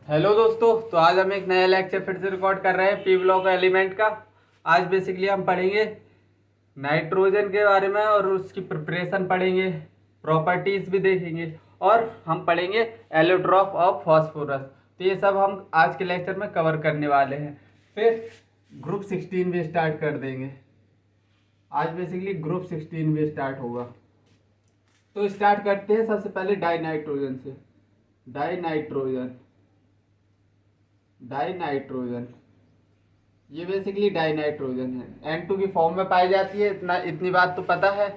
Hello दोस्तों, तो आज हम एक नया लेक्चर फिर से रिकॉर्ड कर रहे हैं पी ब्लॉक एलिमेंट का। आज बेसिकली हम पढ़ेंगे नाइट्रोजन के बारे में और उसकी प्रिपरेशन पढ़ेंगे, प्रॉपर्टीज भी देखेंगे और हम पढ़ेंगे एलोट्रॉप ऑफ फास्फोरस। तो ये सब हम आज के लेक्चर में कवर करने वाले हैं। फिर ग्रुप 16 भी स्टार्ट कर देंगे। आज बेसिकली ग्रुप 16 भी स्टार्ट होगा। तो स्टार्ट करते हैं सबसे पहले डाइनाइट्रोजन से। डाइनाइट्रोजन डाइनाइट्रोजन ये बेसिकली डाइनाइट्रोजन है, N2 की फॉर्म में पाई जाती है। इतनी बात तो पता है।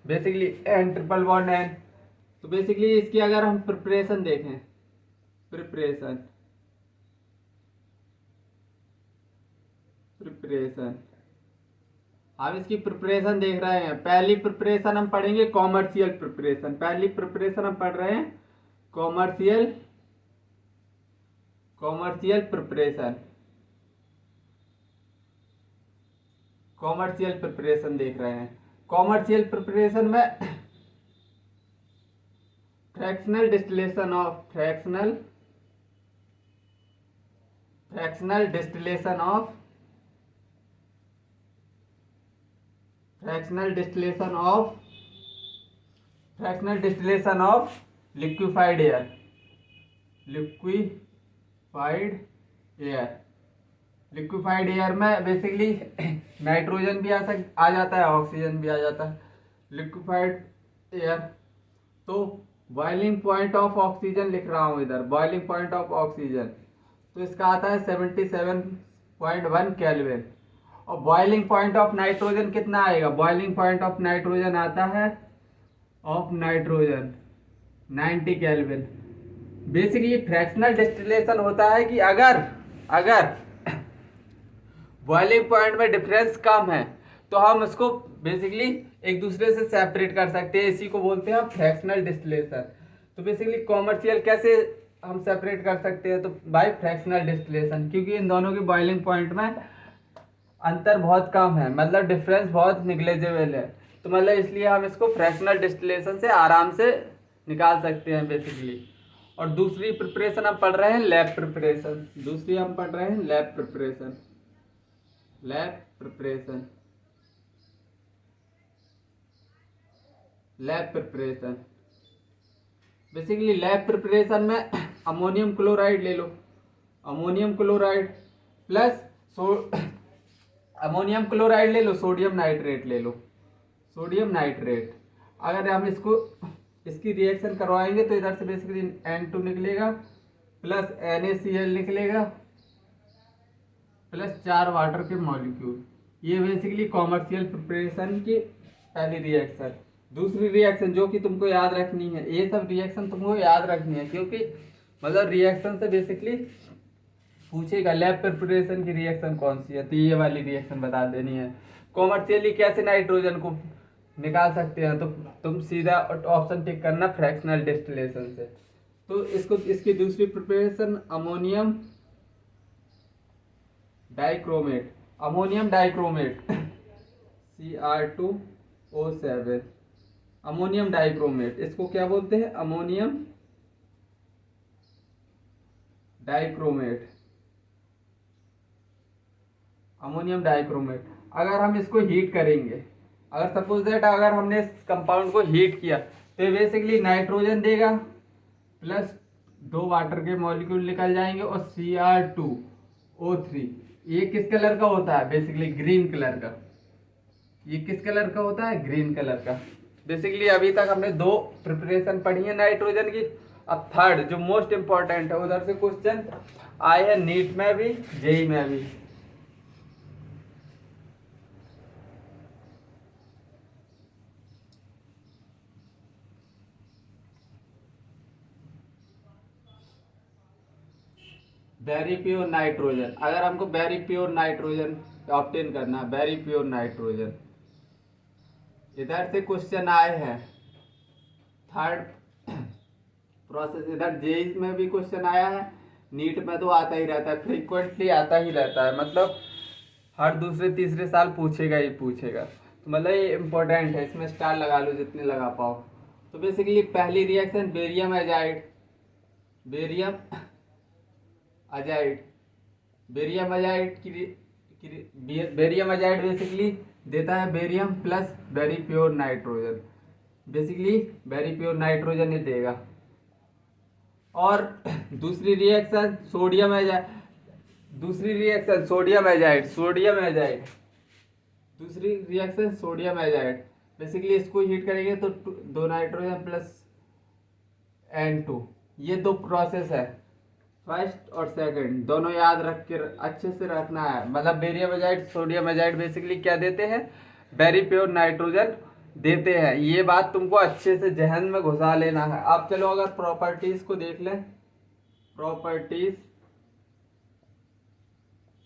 Basically N triple bond N। तो बेसिकली इसकी अगर हम प्रिपरेशन देखें, प्रिपरेशन प्रिपरेशन हम इसकी प्रिपरेशन देख रहे हैं। पहली प्रिपरेशन हम पढ़ेंगे कॉमर्शियल प्रिपरेशन। पहली प्रिपरेशन हम पढ़ रहे हैं commercial commercial preparation commercial preparation देख रहे हैं। कॉमर्शियल प्रिपरेशन में fractional distillation of fractional distillation of fractional distillation of liquefied air liquefied air में बेसिकली नाइट्रोजन भी आ जाता है, ऑक्सीजन भी आ जाता है। लिक्विफाइड एयर तो बॉइलिंग पॉइंट ऑफ ऑक्सीजन लिख रहा हूँ इधर, बॉइलिंग पॉइंट ऑफ ऑक्सीजन तो इसका आता है 77.1 केल्विन। और बॉइलिंग पॉइंट ऑफ नाइट्रोजन कितना आएगा? बॉइलिंग पॉइंट ऑफ नाइट्रोजन आता है 90 केल्विन। बेसिकली फ्रैक्शनल डिस्टिलेशन होता है कि अगर बॉइलिंग पॉइंट में डिफरेंस कम है तो हम उसको बेसिकली एक दूसरे से सेपरेट कर सकते हैं। इसी को बोलते हैं फ्रैक्शनल डिस्टिलेशन। तो बेसिकली कॉमर्शियल कैसे हम सेपरेट कर सकते हैं? तो बाय फ्रैक्शनल डिस्टिलेशन, क्योंकि इन दोनों की बॉइलिंग पॉइंट में अंतर बहुत कम है, मतलब डिफरेंस बहुत निग्लेजेबल है। तो मतलब इसलिए हम इसको फ्रैक्शनल डिस्टिलेशन से आराम से निकाल सकते हैं बेसिकली। और दूसरी प्रिपरेशन हम पढ़ रहे हैं लैब प्रिपरेशन। दूसरी हम पढ़ रहे हैं lab preparation lab preparation basically lab preparation में अमोनियम क्लोराइड ले लो, ammonium chloride plus ammonium chloride ले लो, सोडियम नाइट्रेट ले लो, सोडियम नाइट्रेट। अगर हम इसकी रिएक्शन करवाएंगे तो इधर से बेसिकली N2 निकलेगा प्लस NaCl निकलेगा प्लस 4 वाटर के मॉलिक्यूल। ये बेसिकली कॉमर्शियल प्रिपरेशन की पहली रिएक्शन। दूसरी रिएक्शन जो कि तुमको याद रखनी है, ये सब रिएक्शन तुमको याद रखनी है, क्योंकि मतलब रिएक्शन से बेसिकली पूछेगा लैब प्रिपरेशन की रिएक्शन कौन सी है, तो ये वाली रिएक्शन बता देनी है। कॉमर्शियली कैसे नाइट्रोजन को निकाल सकते हैं, तो तुम सीधा ऑप्शन टिक करना फ्रैक्शनल डिस्टिलेशन से। तो इसकी दूसरी preparation ammonium dichromate Cr2O7 ammonium dichromate. इसको क्या बोलते हैं? अमोनियम डाइक्रोमेट अगर हम इसको हीट करेंगे, अगर सपोज दैट अगर हमने इस कंपाउंड को हीट किया तो बेसिकली नाइट्रोजन देगा प्लस 2 वाटर के मॉलिक्यूल निकल जाएंगे और Cr2O3। ये किस कलर का होता है? बेसिकली ग्रीन कलर का। ये किस कलर का होता है? ग्रीन कलर का। बेसिकली अभी तक हमने 2 प्रिपरेशन पढ़ी है नाइट्रोजन की। अब थर्ड जो मोस्ट इंपॉर्टेंट है, उधर से क्वेश्चन आए हैं नीट में भी, जेई में भी। Very pure nitrogen. अगर हमको वेरी प्योर नाइट्रोजन ऑब्टेन करना, वेरी प्योर नाइट्रोजन, इधर से क्वेश्चन आए हैं थर्ड प्रोसेस। इधर जेई में भी क्वेश्चन आया है, नीट में तो आता ही रहता है, फ्रीक्वेंटली आता ही रहता है, मतलब हर दूसरे तीसरे साल पूछेगा ही पूछेगा। तो मतलब ये इंपॉर्टेंट है, इसमें स्टार लगा लो जितने लगा पाओ। तो बेसिकली पहली reaction barium azide, barium azide. Barium azide barium azide basically देता है barium plus very pure nitrogen, basically very pure nitrogen ही देगा। और दूसरी रिएक्शन सोडियम एजाइड, दूसरी रिएक्शन सोडियम एजाइड, दूसरी रिएक्शन सोडियम एजाइड, बेसिकली इसको हीट करेंगे तो 2 नाइट्रोजन प्लस N2, ये 2 प्रोसेस है, फर्स्ट और सेकंड दोनों याद रख के अच्छे से रखना है। मतलब barium azide sodium azide basically क्या देते हैं, वेरी प्योर नाइट्रोजन देते हैं। ये बात तुमको अच्छे से जहन में घुसा लेना है। अब चलो अगर प्रॉपर्टीज को देख लें, प्रॉपर्टीज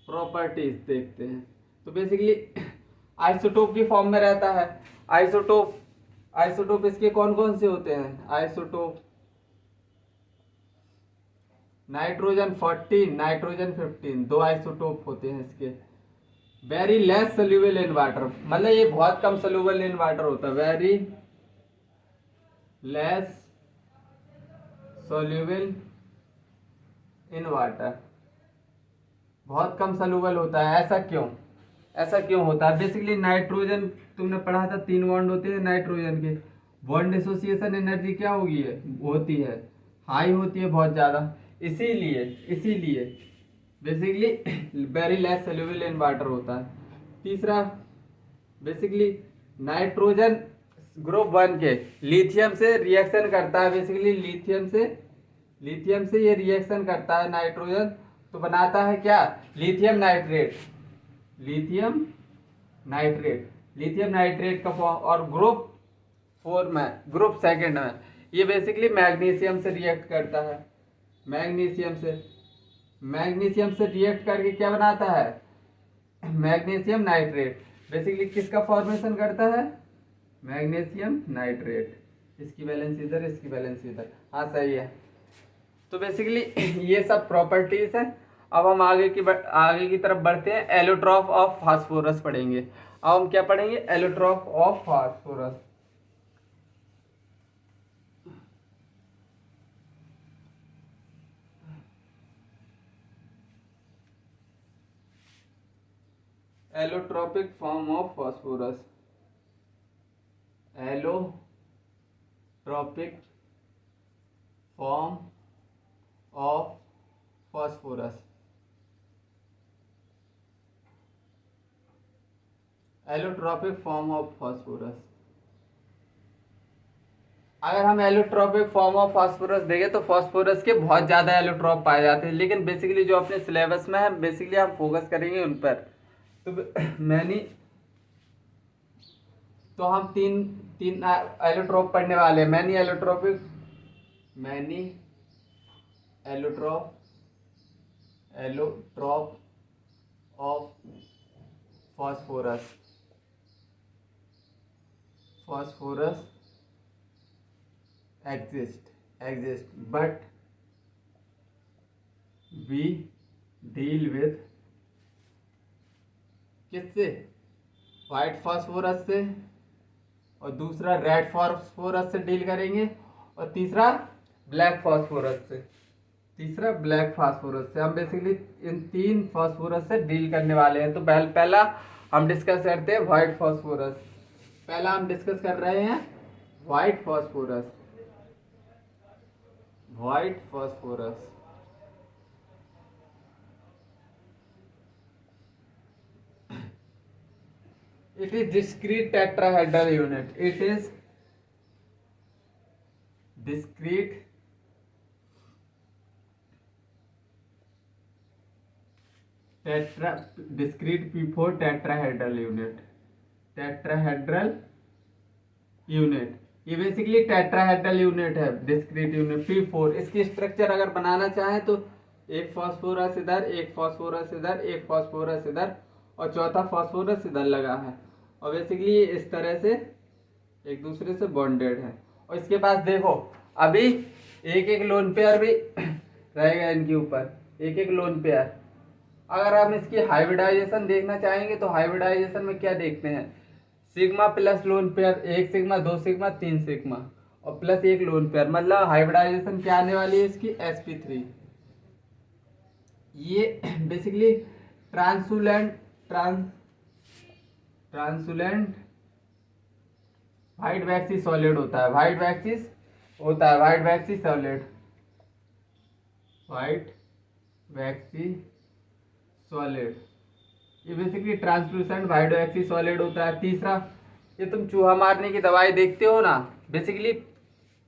देखते हैं। तो बेसिकली आइसोटोप की फॉर्म में रहता है। आइसोटोप इसके कौन कौन से होते हैं, आइसोटोप नाइट्रोजन 14 नाइट्रोजन 15, 2 आइसोटोप होते हैं इसके। Very less soluble in water, मतलब ये बहुत कम सोल्यूबल इन वाटर होता है, very less soluble in water, बहुत कम सोल्यूबल होता है। ऐसा क्यों होता है? बेसिकली नाइट्रोजन तुमने पढ़ा था 3 बॉन्ड होते हैं नाइट्रोजन के, बॉन्ड एसोसिएशन एनर्जी क्या होती है हाई होती है बहुत ज़्यादा, इसीलिए basically very less soluble in water होता है। तीसरा बेसिकली नाइट्रोजन ग्रुप 1 के लिथियम से रिएक्शन करता है, बेसिकली लिथियम से ये रिएक्शन करता है नाइट्रोजन, तो बनाता है क्या, लिथियम नाइट्रेट का फॉर्म। और ग्रुप 2 में ये बेसिकली मैग्नीशियम से रिएक्ट करता है, मैग्नीशियम से रिएक्ट करके क्या बनाता है, मैग्नीशियम नाइट्रेट। बेसिकली किसका फॉर्मेशन करता है, मैग्नीशियम नाइट्रेट। इसकी वैलेंस इधर, इसकी वैलेंस इधर, हाँ सही है। तो बेसिकली ये सब प्रॉपर्टीज है। अब हम आगे की तरफ बढ़ते हैं, एलोट्रॉप ऑफ फास्फोरस पढ़ेंगे। अब हम क्या पढ़ेंगे, allotrope of phosphorus. Allotropic form of phosphorus, allotropic form of phosphorus, allotropic form of phosphorus. अगर हम एलोट्रॉपिक फॉर्म ऑफ फास्फोरस देखें तो फास्फोरस के बहुत ज़्यादा एलोट्रॉप पाए जाते हैं, लेकिन बेसिकली जो अपने सिलेबस में है बेसिकली हम फोकस करेंगे उन पर। तो हम तीन एलोट्रॉप पढ़ने वाले हैं। Many allotrope of phosphorus exist but we deal with किससे, व्हाइट फास्फोरस से, और दूसरा रेड फास्फोरस से डील करेंगे, और तीसरा ब्लैक फास्फोरस से हम बेसिकली इन 3 फास्फोरस से डील करने वाले हैं। तो पहला हम डिस्कस करते हैं व्हाइट फास्फोरस। पहला हम डिस्कस कर रहे हैं white phosphorus. It is discrete tetrahedral unit. It is discrete P4 tetrahedral unit। ये बेसिकली टेट्राहेड्रल यूनिट है, डिस्क्रीट यूनिट P4। इसकी स्ट्रक्चर अगर बनाना चाहें तो एक फास्फोरस इधर, एक फास्फोरस इधर, एक फास्फोरस इधर, और चौथा फास्फोरस इधर लगा है, और बेसिकली ये इस तरह से एक दूसरे से बॉन्डेड है। और इसके पास देखो अभी एक लोन पेयर भी रहेगा इनके ऊपर, एक लोन पेयर। अगर हम इसकी हाइब्रिडाइजेशन देखना चाहेंगे तो हाइब्रिडाइजेशन में क्या देखते हैं, sigma plus lone pair, 1 sigma 2 sigma 3 sigma और प्लस 1 लोन पेयर, मतलब हाइब्रिडाइजेशन क्या आने वाली है इसकी, sp3। ये बेसिकली ट्रांसुलेंट ट्रांसुलेंट व्हाइट वैक्सी सॉलिड होता है, व्हाइट वैक्सी सॉलिड, व्हाइट वैक्सी सॉलिड, ये बेसिकली ट्रांसलूसेंट व्हाइट वैक्सी सॉलिड होता है। तीसरा, ये तुम चूहा मारने की दवाई देखते हो ना, बेसिकली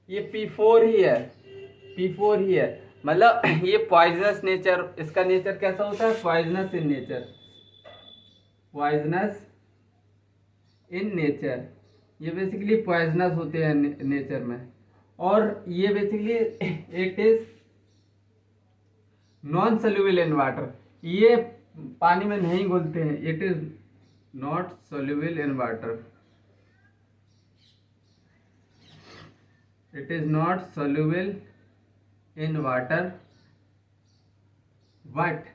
ये P4 ही है, P4 ही है, मतलब ये पॉइजनस नेचर, इसका नेचर कैसा होता है, poisonous in nature, poisonous in nature, ये बेसिकली पॉइजनस होते हैं नेचर में। और ये basically it is non soluble in water, ये पानी में नहीं घुलते हैं, it is not soluble in water, it is not soluble in water but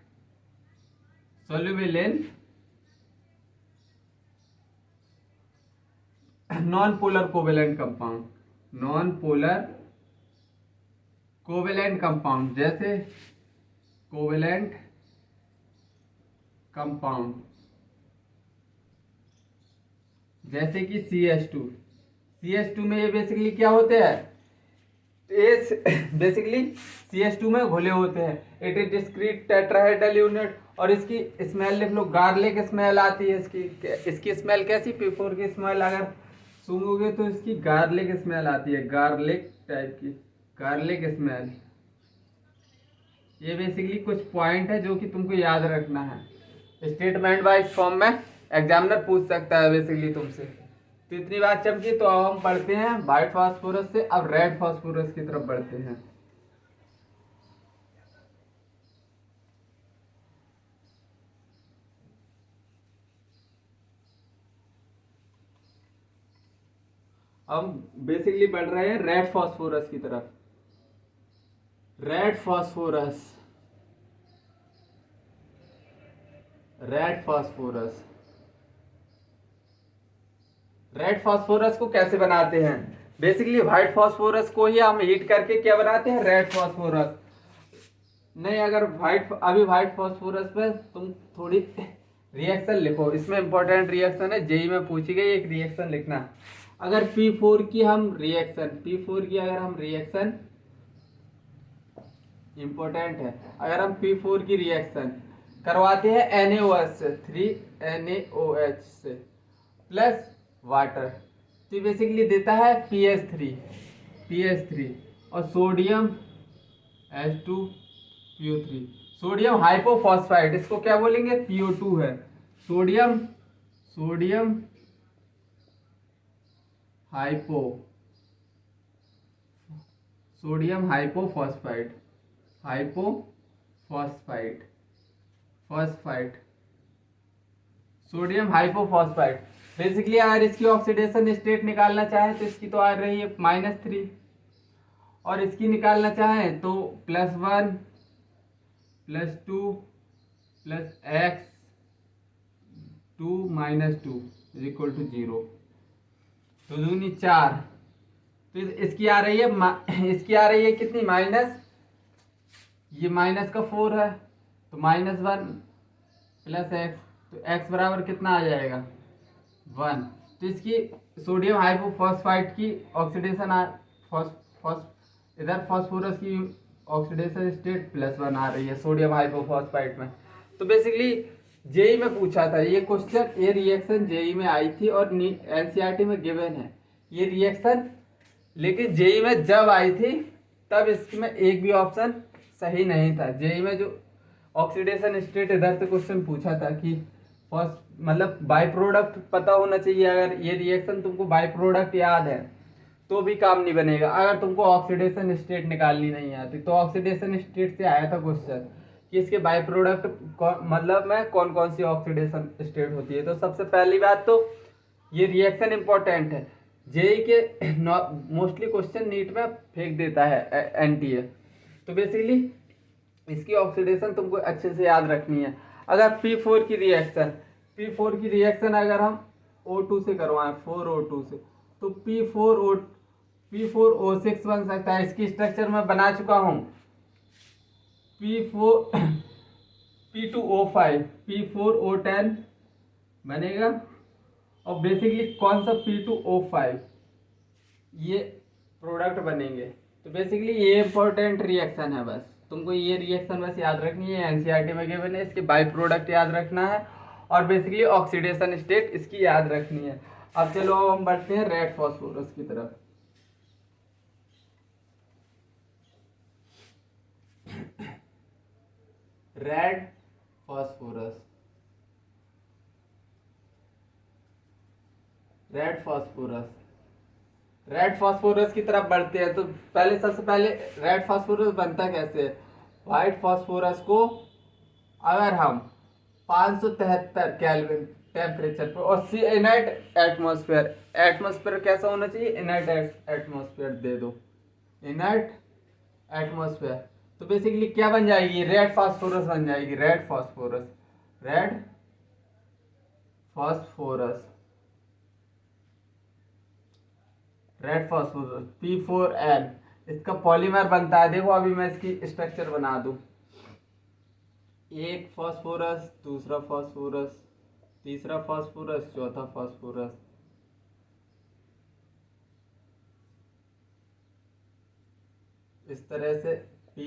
soluble in non polar covalent compound, non polar covalent compound, जैसे covalent compound जैसे कि CH2 में ये बेसिकली क्या होते हैं, बेसिकली CH2 में घुले होते हैं, it is discrete tetrahedral unit. और इसकी स्मेल लिख लो, गार्लिक स्मेल आती है इसकी स्मेल कैसी, P4 की स्मेल अगर सूंघोगे तो इसकी गार्लिक स्मेल आती है, गार्लिक टाइप की गार्लिक स्मेल। ये बेसिकली कुछ पॉइंट है जो कि तुमको याद रखना है, स्टेटमेंट वाइज फॉर्म में एग्जामिनर पूछ सकता है बेसिकली तुमसे। तो इतनी बात चमकी, तो अब हम पढ़ते हैं व्हाइट फास्फोरस से अब रेड फास्फोरस की तरफ बढ़ते हैं। हम बेसिकली बढ़ रहे हैं रेड फास्फोरस की तरफ। Red phosphorus, red phosphorus, red phosphorus को कैसे बनाते हैं, बेसिकली व्हाइट फास्फोरस को ही हम हीट करके क्या बनाते हैं, रेड फास्फोरस। नहीं, अगर व्हाइट फास्फोरस पे तुम थोड़ी रिएक्शन लिखो, इसमें इंपॉर्टेंट रिएक्शन है, जेई में पूछी गई एक रिएक्शन लिखना। अगर P4 की अगर हम रिएक्शन इंपॉर्टेंट है, अगर हम P4 की रिएक्शन करवाते हैं NaOH से, 3NaOH से प्लस वाटर, तो बेसिकली देता है PH3 और सोडियम H2PO3, सोडियम हाइपोफॉस्फाइड, इसको क्या बोलेंगे, PO2 है, सोडियम हाइपोफॉस्फाइड, सोडियम हाइपोफॉस्फाइड। बेसिकली अगर इसकी ऑक्सीडेशन स्टेट निकालना चाहे तो इसकी तो आ रही है -3, और इसकी निकालना चाहें तो +1 +2 +x 2 -2 = 0, तो 2 4, तो इसकी आ रही है कितनी, माइनस, ये माइनस का 4 है तो -1 +x, तो x बराबर कितना आ जाएगा, 1। तो इसकी सोडियम हाइपोफॉस्फाइड की ऑक्सीडेशन इधर फास्फोरस की ऑक्सीडेशन स्टेट +1 आ रही है सोडियम हाइपोफॉस्फाइड में। तो बेसिकली जेई में पूछा था ये क्वेश्चन, ये रिएक्शन जेई में आई थी और एनसीईआरटी में गिवन है ये रिएक्शन, लेकिन जेई में जब आई थी तब इसमें एक भी ऑप्शन सही नहीं था। जेई में जो ऑक्सीडेशन स्टेट इधर से क्वेश्चन पूछा था कि फर्स्ट मतलब बाई प्रोडक्ट पता होना चाहिए, अगर ये रिएक्शन तुमको बाई प्रोडक्ट याद है तो भी काम नहीं बनेगा। अगर तुमको ऑक्सीडेशन स्टेट निकालनी नहीं आती, तो ऑक्सीडेशन स्टेट से आया था क्वेश्चन कि इसके बाई प्रोडक्ट मतलब में कौन कौन सी ऑक्सीडेशन स्टेट होती है। तो सबसे पहली बात तो ये रिएक्शन इंपॉर्टेंट है, जेई के मोस्टली क्वेश्चन नीट में फेंक देता है एनटीए। तो बेसिकली इसकी ऑक्सीडेशन तुमको अच्छे से याद रखनी है। अगर P4 की रिएक्शन अगर हम O2 से करवाएं, 4O2 से, तो P4O6 बन सकता है। इसकी स्ट्रक्चर मैं बना चुका हूँ, P2O5 P4O10 बनेगा। और बेसिकली कौन सा P2O5 ये प्रोडक्ट बनेंगे। तो बेसिकली ये इंपॉर्टेंट रिएक्शन है, बस तुमको ये रिएक्शन बस याद रखनी है, एनसीईआरटी में गिवन है, इसके बाई प्रोडक्ट याद रखना है और बेसिकली ऑक्सीडेशन स्टेट इसकी याद रखनी है। अब चलो हम बढ़ते हैं रेड फॉस्फोरस की तरफ। Red phosphorus, red phosphorus, red phosphorus की तरफ बढ़ते हैं। तो पहले सबसे पहले रेड फॉस्फोरस बनता कैसे है। व्हाइट फॉस्फोरस को अगर हम 573 केल्विन टेम्परेचर पर और इनर्ट एटमॉस्फेयर, एटमॉस्फेयर कैसा होना चाहिए, इनर्ट एटमॉस्फेयर दे दो, इनर्ट एटमॉस्फेयर, तो बेसिकली क्या बन जाएगी, रेड फॉस्फोरस बन जाएगी। Red phosphorus, red phosphorus, red phosphorus P4N, इसका पॉलीमर बनता है। देखो अभी मैं इसकी स्ट्रक्चर बना दूं, एक फॉस्फोरस, दूसरा फॉस्फोरस, तीसरा फॉस्फोरस, चौथा फॉस्फोरस, इस तरह से P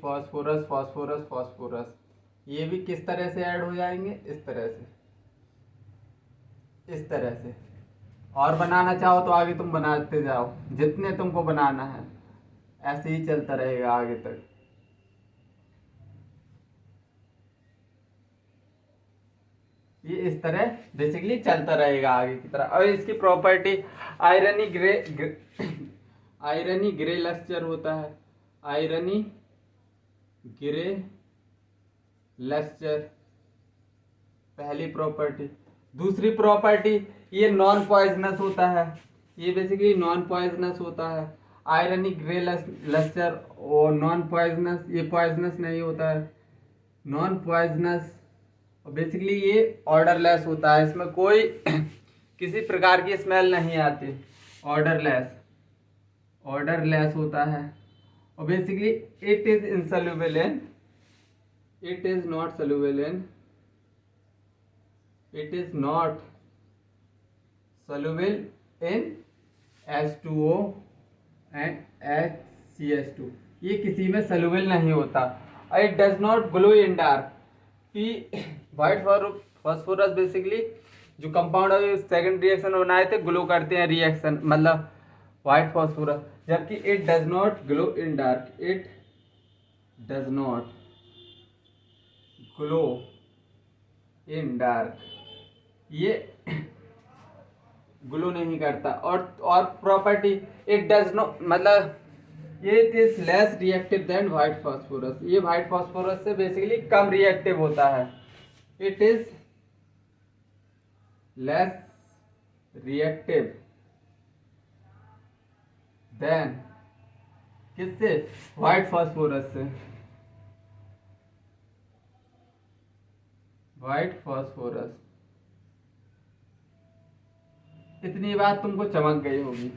फॉस्फोरस फॉस्फोरस फॉस्फोरस, ये भी किस तरह से ऐड हो जाएंगे, इस तरह से, इस तरह से। और बनाना चाहो तो आगे तुम बनाते जाओ, जितने तुमको बनाना है ऐसे ही चलता रहेगा आगे तक। ये इस तरह बेसिकली चलता रहेगा आगे की तरह। अब इसकी property irony irony grey lustre होता है, आयरनी ग्रे लस्टर पहली प्रॉपर्टी। दूसरी प्रॉपर्टी ये नॉन पॉइजनस होता है, ये बेसिकली नॉन पॉइजनस होता है। आयरनी ग्रे लस्टर और नॉन पॉइजनस, ये पॉइजनस नहीं होता है, नॉन पॉइजनस। और बेसिकली ये ऑर्डरलेस होता है, इसमें कोई किसी प्रकार की स्मेल नहीं आती, ऑर्डरलेस, ऑर्डरलेस होता है। और basically it is insoluble in, it is not soluble in, it is not soluble in H2O and HCH2, ये किसी में soluble नहीं होता। it does not glow in dark, कि व्हाइट फॉस्फोरस बेसिकली जो कंपाउंड है सेकंड रिएक्शन बनाए थे ग्लो करते हैं रिएक्शन, मतलब व्हाइट फॉस्फोरस, जबकि it does not glow in dark, it does not glow in dark, ये ग्लो नहीं करता। और प्रॉपर्टी इट डज नॉट, मतलब it is less reactive than white phosphorus, ये व्हाइट फॉस्फोरस से बेसिकली कम रिएक्टिव होता है। It is less reactive than किससे, व्हाइट फॉस्फोरस से, व्हाइट फॉस्फोरस। इतनी बात तुमको चमक गई होगी।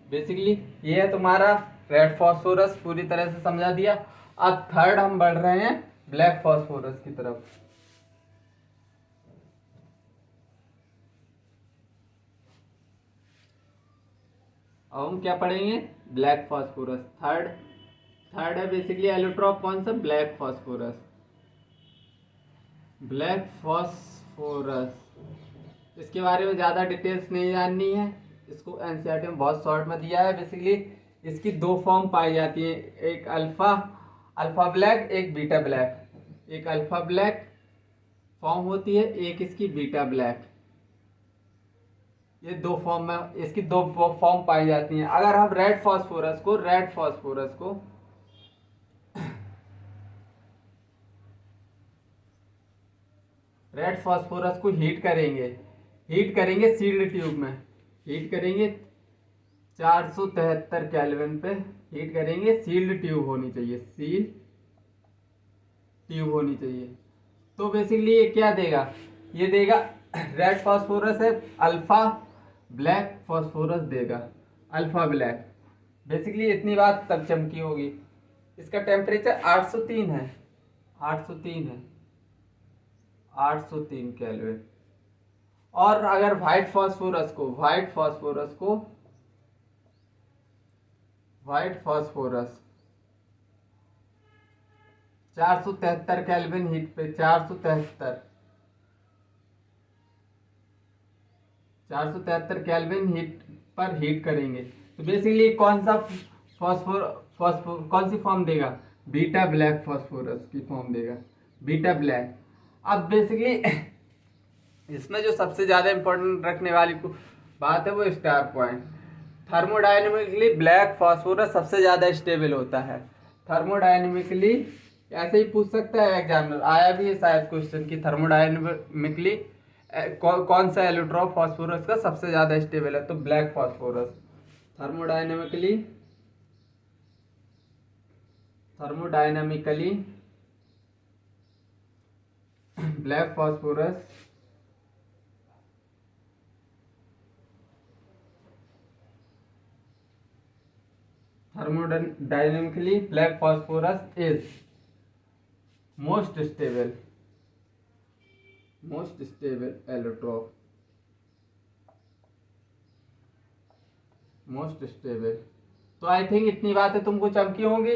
बेसिकली ये है तुम्हारा रेड फॉस्फोरस, पूरी तरह से समझा दिया। अब थर्ड हम बढ़ रहे हैं ब्लैक फॉस्फोरस की तरफ। अब हम क्या पढ़ेंगे, ब्लैक फॉस्फोरस। थर्ड है बेसिकली एलोट्रॉप कौन सा, ब्लैक फॉस्फोरस, ब्लैक फॉस्फोरस। इसके बारे में ज़्यादा डिटेल्स नहीं जाननी है, इसको एनसीईआरटी में बहुत शॉर्ट में दिया है। बेसिकली इसकी दो फॉर्म पाई जाती है, एक अल्फा ब्लैक, एक बीटा ब्लैक। एक अल्फा ब्लैक फॉर्म होती है, एक इसकी बीटा ब्लैक। ये दो फॉर्म में, इसकी दो फॉर्म पाई जाती हैं। अगर हम रेड फॉस्फोरस को हीट करेंगे सील्ड ट्यूब में, हीट करेंगे 473 केल्विन पे हीट करेंगे। सील्ड ट्यूब होनी चाहिए, सील ट्यूब होनी चाहिए। तो बेसिकली ये क्या देगा, ये देगा रेड फॉस्फोरस है, अल्फा ब्लैक फॉस्फोरस देगा, अल्फा ब्लैक। बेसिकली इतनी बात तब चमकी होगी। इसका टेम्परेचर 803 है, 803 है, 803 केल्विन। और अगर व्हाइट फास्फोरस को, व्हाइट फास्फोरस 473 केल्विन हीट पे, 473 केल्विन हीट पर हीट करेंगे तो बेसिकली कौन सा कौन सी फॉर्म देगा? बीटा ब्लैक फास्फोरस की फॉर्म देगा, बीटा ब्लैक। अब बेसिकली इसमें जो सबसे ज्यादा इंपॉर्टेंट रखने वाली बात है वो star point. Thermodynamically black phosphorus सबसे ज्यादा स्टेबल होता है। थर्मोडायनेमिकली ऐसे ही पूछ सकता है एग्जामिनर, आया भी है शायद क्वेश्चन की थर्मोडायनेमिकली कौन सा एलोट्रॉप फास्फोरस का सबसे ज्यादा स्टेबल है, तो black phosphorus. Thermodynamically black phosphorus thermodynamically black phosphorus is most stable allotrope, most stable। तो आई थिंक इतनी बातें तुमको चमकी होंगी।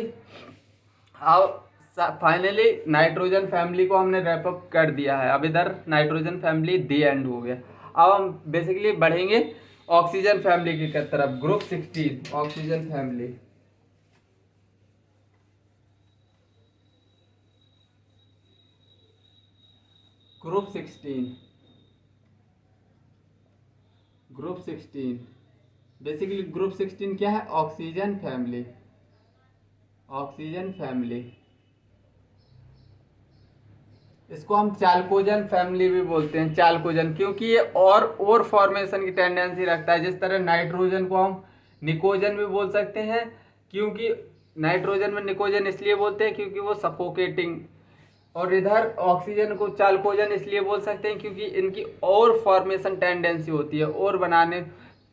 अब फाइनली नाइट्रोजन फैमिली को हमने रैप अप कर दिया है। अब इधर नाइट्रोजन फैमिली दी एंड हो गया। अब हम बेसिकली बढ़ेंगे ऑक्सीजन फैमिली की तरफ। Group 16 oxygen family. Group 16 basically group 16 क्या है? Oxygen family. इसको हम चाल्कोजन फैमिली भी बोलते हैं, चाल्कोजन, क्योंकि ये और फॉर्मेशन की टेंडेंसी रखता है। जिस तरह नाइट्रोजन को हम निकोजन भी बोल सकते हैं, क्योंकि नाइट्रोजन में निकोजन इसलिए बोलते हैं क्योंकि वो सफोकेटिंग, और इधर ऑक्सीजन को चाल्कोजन इसलिए बोल सकते हैं क्योंकि इनकी और फॉर्मेशन टेंडेंसी होती है, और बनाने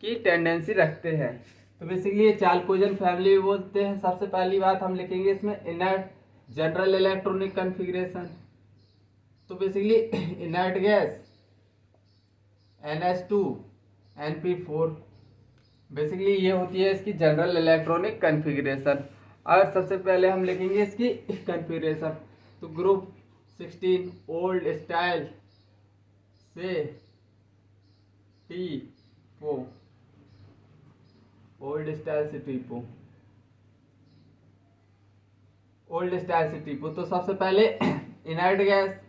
की टेंडेंसी रखते हैं। तो बेसिकली ये चाल्कोजन फैमिली भी बोलते हैं। सबसे पहली बात हम लिखेंगे इसमें इनर्ट जनरल इलेक्ट्रॉनिक कन्फिग्रेशन। तो basically inert gas NH2 NP4 basically ये होती है इसकी जनरल इलेक्ट्रॉनिक कन्फिग्रेशन। और सबसे पहले हम लिखेंगे इसकी कन्फिग्रेशन। तो ग्रुप 16 ओल्ड स्टाइल से T4, ओल्ड स्टाइल से T4। तो सबसे पहले इनर्ट गैस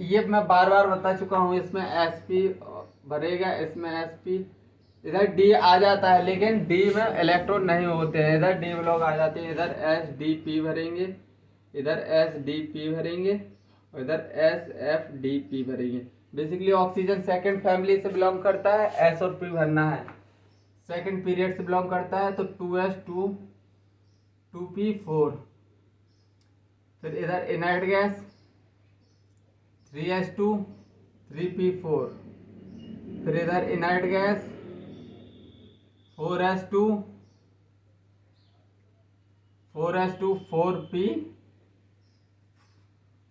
ये मैं बार बार बता चुका हूँ। इसमें Sp भरेगा, इसमें Sp, इधर D आ जाता है लेकिन D में इलेक्ट्रॉन नहीं होते हैं, इधर D ब्लॉक आ जाते हैं। इधर SDP भरेंगे, इधर SDP भरेंगे, और इधर SFDP भरेंगे। बेसिकली ऑक्सीजन सेकंड फैमिली से बिलोंग करता है, S और P भरना है। सेकंड पीरियड से बिलोंग करता है, तो 2S2 2P4। फिर इधर इनर्ट गैस 3S2 3P4। फिर इधर इनर्ट गैस 4S2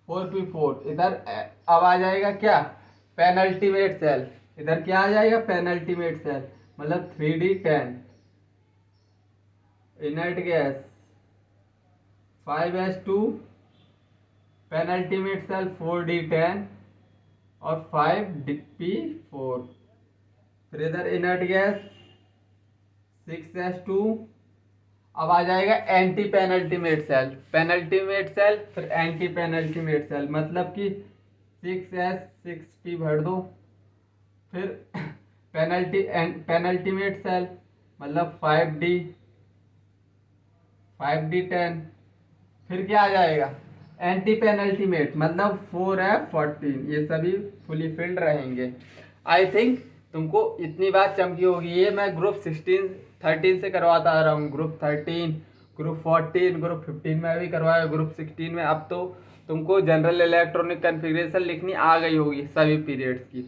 4P4। इधर अब आ जाएगा क्या? Penultimate shell. इधर क्या आ जाएगा? पेनल्टीमेट सेल, मतलब 3D10। Inert gas 5S2 penultimate shell 4D10 और 5P4। फिर इधर इनर्ट गैस 6S2। अब आ जाएगा एंटी पेनल्टीमेट सेल, फिर एंटी पेनल्टीमेट सेल, मतलब कि 6S 6P भर दो। फिर पेनल्टीमेट सेल मतलब 5D10। फिर क्या आ जाएगा? एंटी पेनल्टीमेट मतलब 4F14। ये सभी फुली फिल्ड रहेंगे। आई थिंक तुमको इतनी बात चमकी होगी। ये मैं ग्रुप 13 से करवाता आ रहा हूँ। ग्रुप 13, ग्रुप 14, ग्रुप 15 में भी करवाया, ग्रुप 16 में। अब तो तुमको जनरल इलेक्ट्रॉनिक कन्फिग्रेशन लिखनी आ गई होगी सभी पीरियड्स की।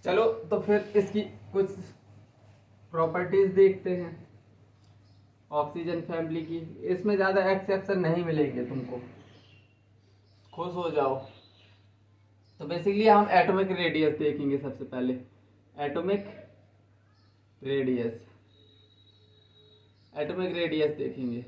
चलो तो फिर इसकी कुछ प्रॉपर्टीज देखते हैं। ऑक्सीजन फैमिली की। इसमें ज़्यादा एक्सेप्शन नहीं मिलेंगे तुमको, खुश हो जाओ। तो बेसिकली हम एटॉमिक रेडियस देखेंगे सबसे पहले। एटॉमिक रेडियस, एटॉमिक रेडियस देखेंगे।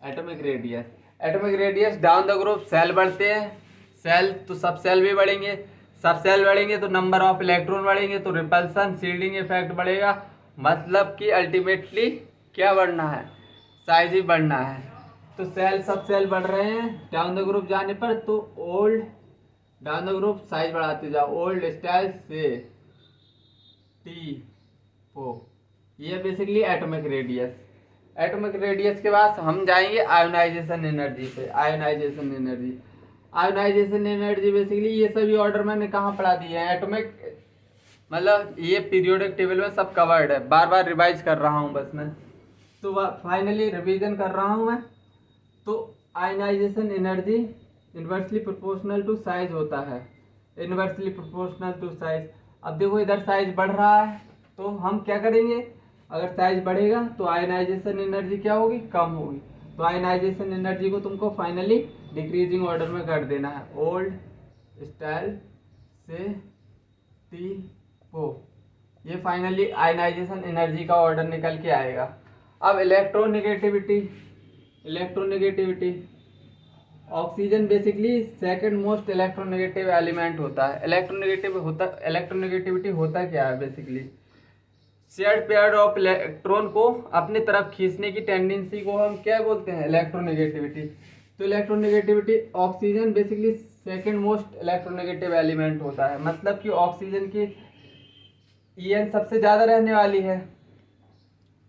Atomic radius, atomic radius down the group सेल बढ़ते हैं, सेल तो सब सेल भी बढ़ेंगे, सब सेल बढ़ेंगे तो नंबर ऑफ इलेक्ट्रॉन बढ़ेंगे, तो रिपल्सन शील्डिंग इफेक्ट बढ़ेगा। मतलब कि अल्टीमेटली क्या बढ़ना है, साइज ही बढ़ना है। तो सेल सब सेल बढ़ रहे हैं डाउन द ग्रुप जाने पर, तो old down the group size बढ़ाते जाओ, ओल्ड स्टाइल से टी ओ। ये basically atomic radius. Atomic radius के बाद हम जाएंगे आयोनाइजेशन एनर्जी पे। Ionisation energy, ionisation energy basically ये सभी ऑर्डर मैंने कहाँ पढ़ा दिए हैं। एटॉमिक मतलब ये पीरियोडिक टेबल में सब कवर्ड है, बार बार रिवाइज कर रहा हूँ बस मैं, तो फाइनली रिवीजन कर रहा हूँ मैं। तो ionisation energy inversely proportional to size होता है, इन्वर्सली प्रोपोर्शनल टू साइज। अब देखो इधर साइज बढ़ रहा है, तो हम क्या करेंगे, अगर साइज बढ़ेगा तो आयनाइजेशन एनर्जी क्या होगी, कम होगी। तो आयनाइजेशन एनर्जी को तुमको फाइनली डिक्रीजिंग ऑर्डर में कर देना है, ओल्ड स्टाइल से टी ओ। ये फाइनली आयनाइजेशन एनर्जी का ऑर्डर निकल के आएगा। अब electronegativity, electronegativity oxygen basically second most electronegative element होता है। इलेक्ट्रोनेगेटिविटी होता क्या है basically, shared pair of electron को अपनी तरफ खींचने की टेंडेंसी को हम क्या बोलते हैं, इलेक्ट्रोनेगेटिविटी। तो electronegativity oxygen basically second most electronegative element होता है। मतलब कि ऑक्सीजन की ईएन सबसे ज़्यादा रहने वाली है,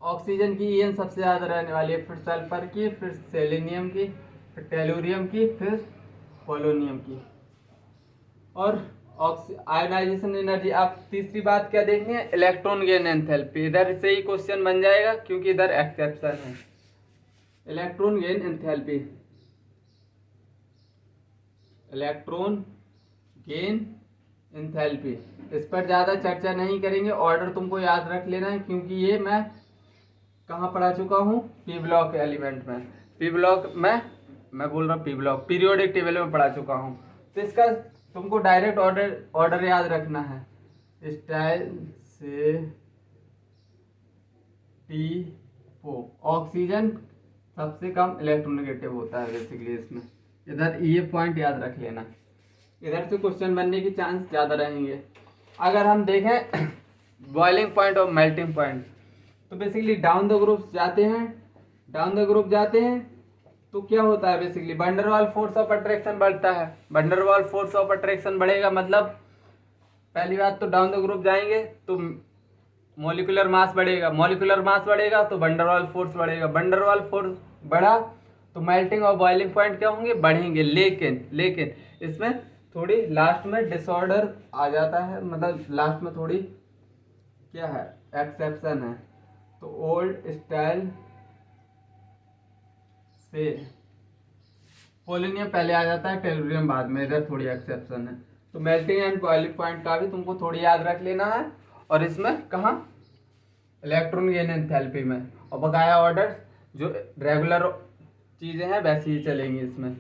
ऑक्सीजन की ईएन सबसे ज़्यादा रहने वाली है, फिर सल्फर की, फिर सेलेनियम की, फिर टेलुरियम की, फिर पोलोनियम की। और आयोनाइजेशन एनर्जी। आप तीसरी बात क्या देखनी है, इलेक्ट्रॉन गेन एंथैल्पी। इधर से ही क्वेश्चन बन जाएगा क्योंकि इधर एक्सेप्शन है। Electron gain enthalpy, electron gain enthalpy, इस पर ज़्यादा चर्चा नहीं करेंगे, ऑर्डर तुमको याद रख लेना है क्योंकि ये मैं कहाँ पढ़ा चुका हूँ, पी ब्लॉक एलिमेंट में। पी ब्लॉक में मैं बोल रहा हूँ पी ब्लॉक पीरियोडिक टेबल में पढ़ा चुका हूँ। तो इसका तुमको डायरेक्ट ऑर्डर याद रखना है, स्टाइल से टी ओ। ऑक्सीजन सबसे कम इलेक्ट्रोनेगेटिव होता है बेसिकली इसमें, इधर ये पॉइंट याद रख लेना, इधर से क्वेश्चन बनने की चांस ज़्यादा रहेंगे। अगर हम देखें बॉइलिंग पॉइंट और मेल्टिंग पॉइंट, तो बेसिकली डाउन द ग्रुप जाते हैं, डाउन द ग्रुप जाते हैं तो क्या होता है basically, van der Waals force of attraction बढ़ता है। वंडरवाल फोर्स ऑफ अट्रैक्शन बढ़ेगा मतलब पहली बात तो डाउन द ग्रुप जाएंगे तो मॉलिक्यूलर मास बढ़ेगा, मॉलिक्यूलर मास बढ़ेगा तो वंडरवाल फोर्स बढ़ेगा, वंडरवाल फोर्स बढ़ा तो मेल्टिंग और बॉइलिंग पॉइंट क्या होंगे, बढ़ेंगे। लेकिन लेकिन इसमें थोड़ी लास्ट में डिसऑर्डर आ जाता है, मतलब लास्ट में थोड़ी क्या है, एक्सेप्शन है। तो ओल्ड स्टाइल से पोलोनियम पहले आ जाता है, टेलुरियम बाद में, इधर थोड़ी एक्सेप्शन है। तो मेल्टिंग एंड बॉइलिंग पॉइंट का भी तुमको थोड़ी याद रख लेना है, और इसमें कहाँ, इलेक्ट्रॉन गेन एंथैल्पी में। और बकाया ऑर्डर जो रेगुलर चीज़ें हैं वैसी ही चलेंगी इसमें।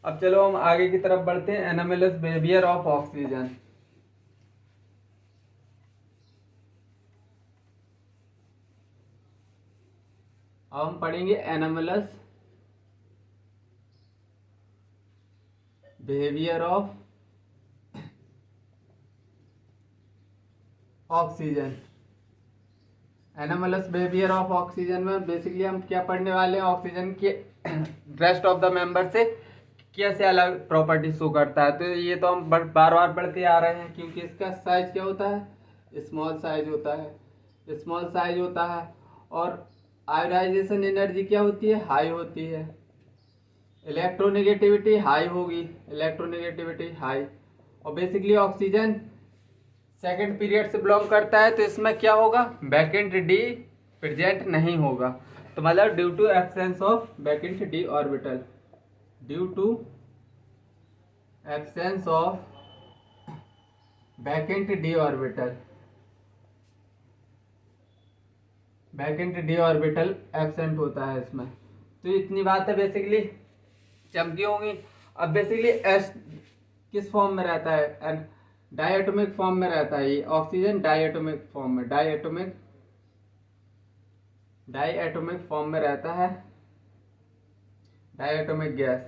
अब चलो हम आगे की तरफ बढ़ते हैं, एनामेलस बिहेवियर ऑफ ऑक्सीजन। अब हम पढ़ेंगे anomalous behaviour of oxygen. Anomalous behaviour of oxygen में बेसिकली हम क्या पढ़ने वाले हैं, ऑक्सीजन के रेस्ट ऑफ द मेंबर से कैसे अलग प्रॉपर्टी शो करता है। तो ये तो हम बार बार पढ़ते आ रहे हैं क्योंकि इसका साइज क्या होता है, स्मॉल साइज होता है, स्मॉल साइज होता है। और आयोनाइजेशन एनर्जी क्या होती है, हाई होती है। इलेक्ट्रोनेगेटिविटी हाई होगी, इलेक्ट्रोनेगेटिविटी हाई। और बेसिकली ऑक्सीजन सेकंड पीरियड से बिलोंग करता है, तो इसमें क्या होगा, वैकेंट डी प्रेजेंट नहीं होगा। तो मतलब due to absence of vacant D orbital, due to absence of vacant D orbital, vacant D orbital absent होता है इसमें। तो इतनी बात है बेसिकली चमकी होंगी। अब बेसिकली एस किस फॉर्म में रहता है, एंड डायटोमिक फॉर्म में रहता है। ये ऑक्सीजन डायटोमिक फॉर्म में, डायटोमिक फॉर्म में रहता है। Diatomic gas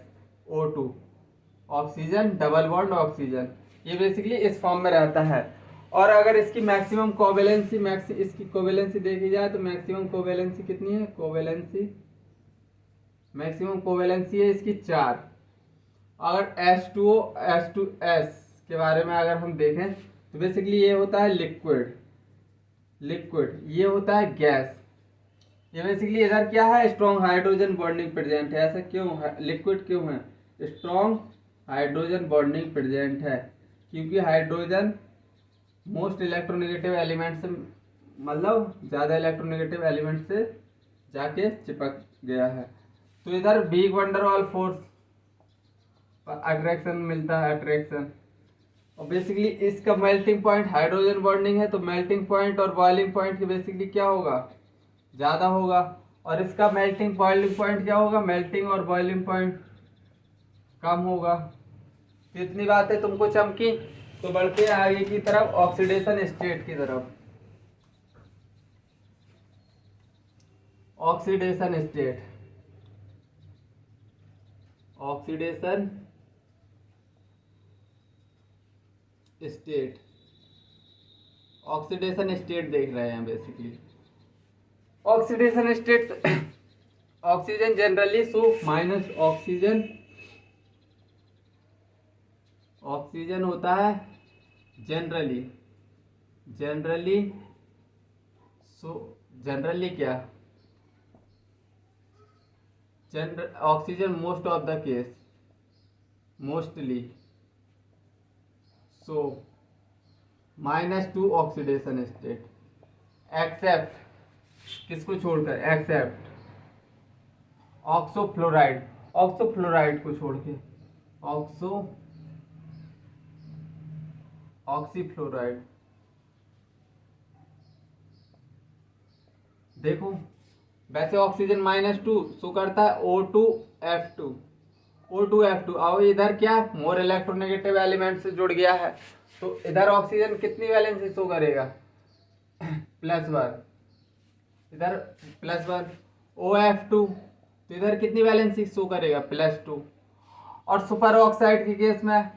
O2, oxygen double bond oxygen, ये बेसिकली इस फॉर्म में रहता है। और अगर इसकी मैक्सिमम कोवेलेंसी इसकी कोवेलेंसी देखी जाए तो मैक्सिमम कोवेलेंसी कितनी है, मैक्सिमम कोवेलेंसी है इसकी 4। अगर H2S के बारे में अगर हम देखें तो बेसिकली ये होता है लिक्विड, ये होता है गैस। ये बेसिकली इधर क्या है, स्ट्रॉन्ग हाइड्रोजन बॉन्डिंग प्रेजेंट है। ऐसा क्यों है, लिक्विड क्यों है, स्ट्रॉन्ग हाइड्रोजन बॉन्डिंग प्रेजेंट है, क्योंकि हाइड्रोजन मोस्ट इलेक्ट्रोनेगेटिव एलिमेंट से, मतलब ज़्यादा इलेक्ट्रोनेगेटिव एलिमेंट से जाके चिपक गया है। तो इधर बिग वंडरवॉल फोर्स अट्रैक्शन मिलता है, अट्रैक्शन। और बेसिकली इसका मेल्टिंग पॉइंट हाइड्रोजन बॉन्डिंग है, तो मेल्टिंग पॉइंट और बॉइलिंग पॉइंट की बेसिकली क्या होगा, ज़्यादा होगा। और इसका मेल्टिंग बॉइलिंग पॉइंट क्या होगा, मेल्टिंग और बॉइलिंग पॉइंट कम होगा। तो इतनी बातें तुमको चमकी। तो बढ़ते हैं आगे की तरफ, ऑक्सीडेशन स्टेट की तरफ। Oxidation state, oxidation state, oxidation state देख रहे हैं basically. Oxidation state, oxygen generally shows minus oxygen, oxygen होता है जनरली सो, जनरली क्या, oxygen most of the case, mostly shows -2 oxidation state, except किसको छोड़कर, एक्सेप्ट ऑक्सोफ्लोराइड, ऑक्सोफ्लोराइड को छोड़ के, ऑक्सीफ्लोराइड। देखो वैसे ऑक्सीजन -2 शो करता है O2F2, अब इधर क्या मोर इलेक्ट्रोनेगेटिव एलिमेंट से जुड़ गया है, तो इधर ऑक्सीजन कितनी वैलेंसी शो करेगा, +1, इधर +1। OF2 तो इधर कितनी वैलेंसी शो करेगा, +2। और सुपर ऑक्साइड के केस में,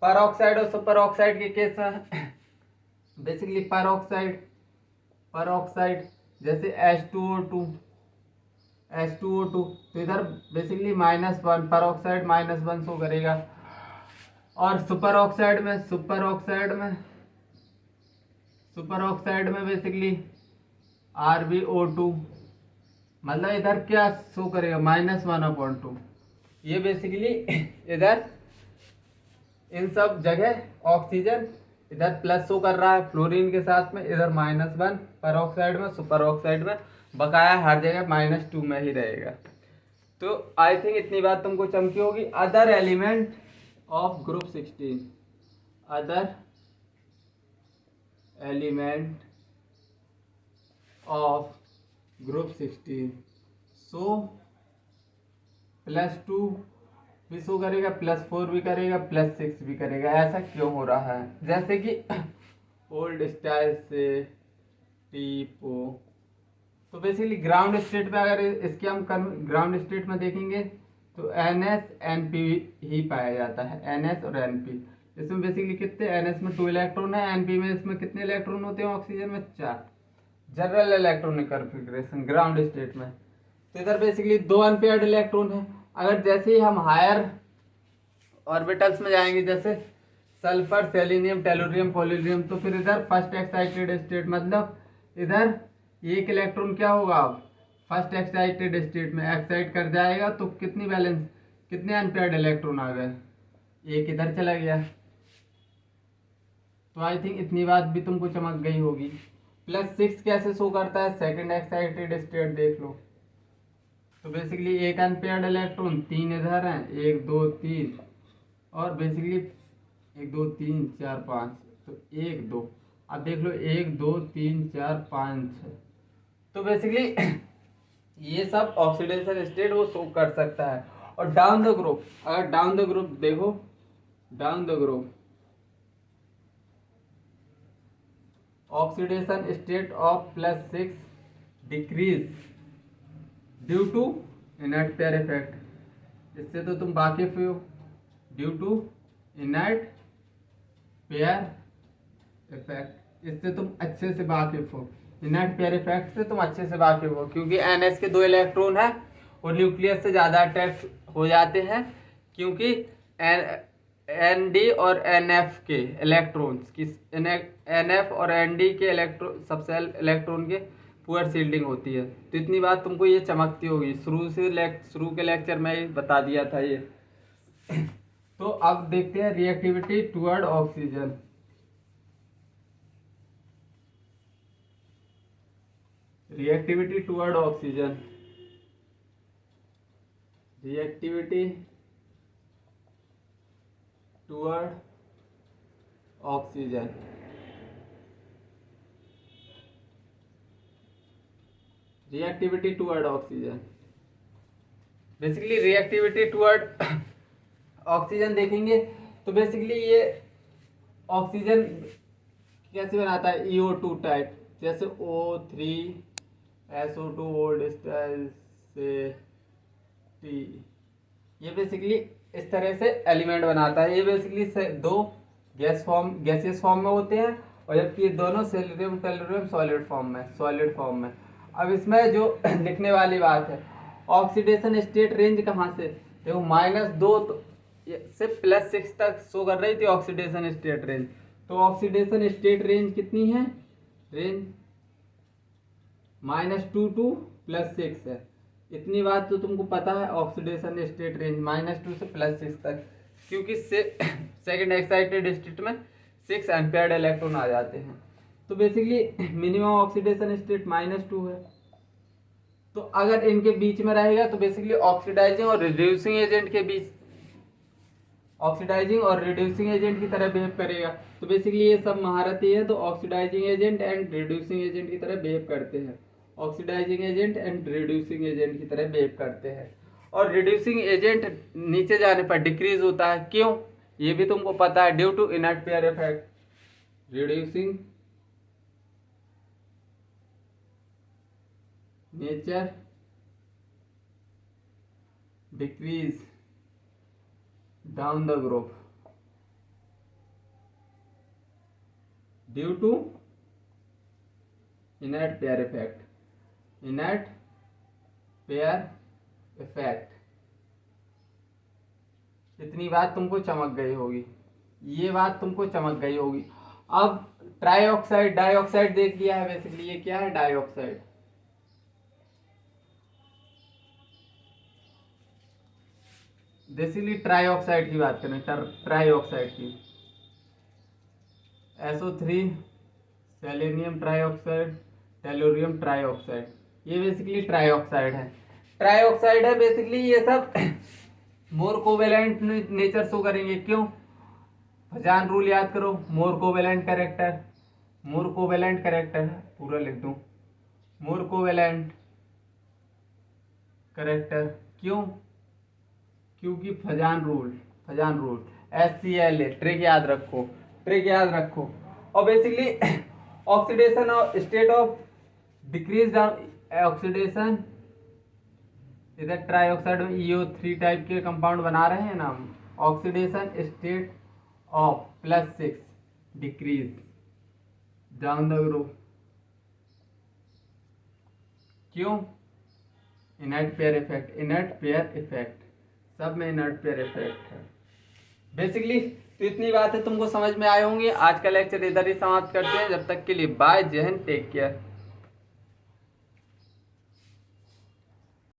पर ऑक्साइड और सुपर ऑक्साइड के केस में बेसिकली पर ऑक्साइड जैसे H2O2, तो इधर बेसिकली -1, पर ऑक्साइड -1 शो करेगा। और सुपर ऑक्साइड में बेसिकली RbO2, मतलब इधर क्या शो करेगा, -1/2। ये बेसिकली इधर इन सब जगह ऑक्सीजन इधर प्लस शो कर रहा है फ्लोरीन के साथ में, इधर -1 पर ऑक्साइड में, सुपर ऑक्साइड में, बकाया हर जगह -2 में ही रहेगा। तो आई थिंक इतनी बात तुमको चमकी होगी। Other element of group 16, other element of group 16 सो +2 भी शो करेगा, +4 भी करेगा, +6 भी करेगा। ऐसा क्यों हो रहा है, जैसे कि ओल्ड स्टाइल से टीपो। तो बेसिकली ग्राउंड स्टेट में अगर इसके हम ग्राउंड स्टेट में देखेंगे तो NS-NP ही पाया जाता है, NS और NP। इसमें बेसिकली कितने, NS में 2 इलेक्ट्रॉन है, NP में इसमें कितने इलेक्ट्रॉन होते हैं, ऑक्सीजन में 4। General electronic configuration ground state में। तो इधर बेसिकली 2 अनपेयर्ड इलेक्ट्रॉन है। अगर जैसे ही हम हायर ऑर्बिटल्स में जाएंगे, जैसे सल्फर, सेलेनियम, टेलुरियम, पोलोनियम, तो फिर इधर फर्स्ट एक्साइटेड स्टेट, मतलब इधर एक इलेक्ट्रॉन क्या होगा, फर्स्ट एक्साइटेड स्टेट में एक्साइट कर जाएगा, तो कितने अनपेयर्ड इलेक्ट्रॉन आ गए, एक इधर चला गया। तो आई थिंक इतनी बात भी तुमको चमक गई होगी। +6 कैसे शो करता है, सेकंड एक्साइटेड स्टेट देख लो। तो बेसिकली एक अनपेयर्ड इलेक्ट्रॉन, 3 इधर हैं, 1 2 3, और बेसिकली 1 2 3 4 5, तो 1 2, अब देख लो 1 2 3 4 5 6, तो बेसिकली ये सब ऑक्सीडेशन स्टेट वो शो कर सकता है। और डाउन द ग्रुप, अगर डाउन द ग्रुप देखो, down the group oxidation state of +6 decrease due to inert pair effect. इससे तो तुम वाकिफ हो, due to inert pair effect, इससे तुम अच्छे से वाकिफ हो। इनर्ट पेयर इफेक्ट से तुम अच्छे से वाकिफ हो, क्योंकि NH के 2 इलेक्ट्रॉन है और न्यूक्लियस से ज़्यादा अट्रैक्ट हो जाते हैं, क्योंकि ND और NF के इलेक्ट्रॉन्स की NF और ND के सबसे इलेक्ट्रॉन के पुअर शील्डिंग होती है। तो इतनी बात तुमको ये चमकती होगी, शुरू के लेक्चर में ही बता दिया था ये। तो अब देखते हैं reactivity toward oxygen. Reactivity toward oxygen, reactivity toward oxygen. Reactivity toward oxygen, basically reactivity toward oxygen देखेंगे तो बेसिकली ये ऑक्सीजन कैसे बनाता है, EO2 टाइप, जैसे O3SO2 ओल्ड स्टाइल से T, ये बेसिकली इस तरह से एलिमेंट बनाता है। ये बेसिकली दो गैसियस फॉर्म में होते हैं, और जबकि ये दोनों सेलेनियम टेलुरियम सॉलिड फॉर्म में। अब इसमें जो लिखने वाली बात है, ऑक्सीडेशन स्टेट रेंज कहाँ से, देखो -2 से +6 तक शो कर रही थी ऑक्सीडेशन स्टेट रेंज। तो ऑक्सीडेशन स्टेट रेंज कितनी है, रेंज -2 to +6 है। इतनी बात तो तुमको पता है, ऑक्सीडेशन स्टेट रेंज -2 से +6 तक, क्योंकि सेकेंड एक्साइटेड स्टेट में 6 एम्पेयर्ड इलेक्ट्रॉन आ जाते हैं। तो बेसिकली मिनिमम ऑक्सीडेशन स्टेट -2 है। तो अगर इनके बीच में रहेगा तो बेसिकली ऑक्सीडाइजिंग और रिड्यूसिंग एजेंट के बीच, ऑक्सीडाइजिंग और रिड्यूसिंग एजेंट की तरह बिहेव करेगा। तो बेसिकली ये सब महारथी है, तो oxidising agent and reducing agent की तरह बिहेव करते हैं, oxidising agent and reducing agent की तरह बिहेव करते हैं। और रिड्यूसिंग एजेंट नीचे जाने पर डिक्रीज होता है, क्यों, ये भी तुमको पता है, due to inert pair effect. Reducing nature decrease down the group due to inert pair effect, inert pair effect. इतनी बात तुमको चमक गई होगी, ये बात तुमको चमक गई होगी। अब ट्राईऑक्साइड डाइऑक्साइड देख लिया है, बेसिकली ये क्या है, डाइऑक्साइड। बेसिकली ट्राईऑक्साइड की बात करें, ट्राईऑक्साइड की, SO3 selenium trioxide, tellurium trioxide, ये बेसिकली ट्राईऑक्साइड है। ट्राईऑक्साइड है बेसिकली, ये सब मोर कोवेलेंट नेचर शो करेंगे, क्यों, फजान रूल याद करो, मोर कोवेलेंट कैरेक्टर, मोर कोवेलेंट कैरेक्टर पूरा लिख दूं, मोर कोवेलेंट कैरेक्टर, क्यों, क्योंकि फजान रूल HCl, ट्रिक याद रखो। और बेसिकली ऑक्सीडेशन और स्टेट ऑफ डिक्रीज ऑक्सीडेशन, इधर ट्राईऑक्साइड में EO3 टाइप के कंपाउंड बना रहे हैं ना हम, oxidation state of +6 decrease down the group, क्यों, इनर्ट पेयर इफेक्ट, सब में इनर्ट पेयर इफेक्ट है बेसिकली। तो इतनी बातें तुमको समझ में आए होंगी। आज का लेक्चर इधर ही समाप्त करते हैं, जब तक के लिए बाय, जय हिंद, टेक केयर।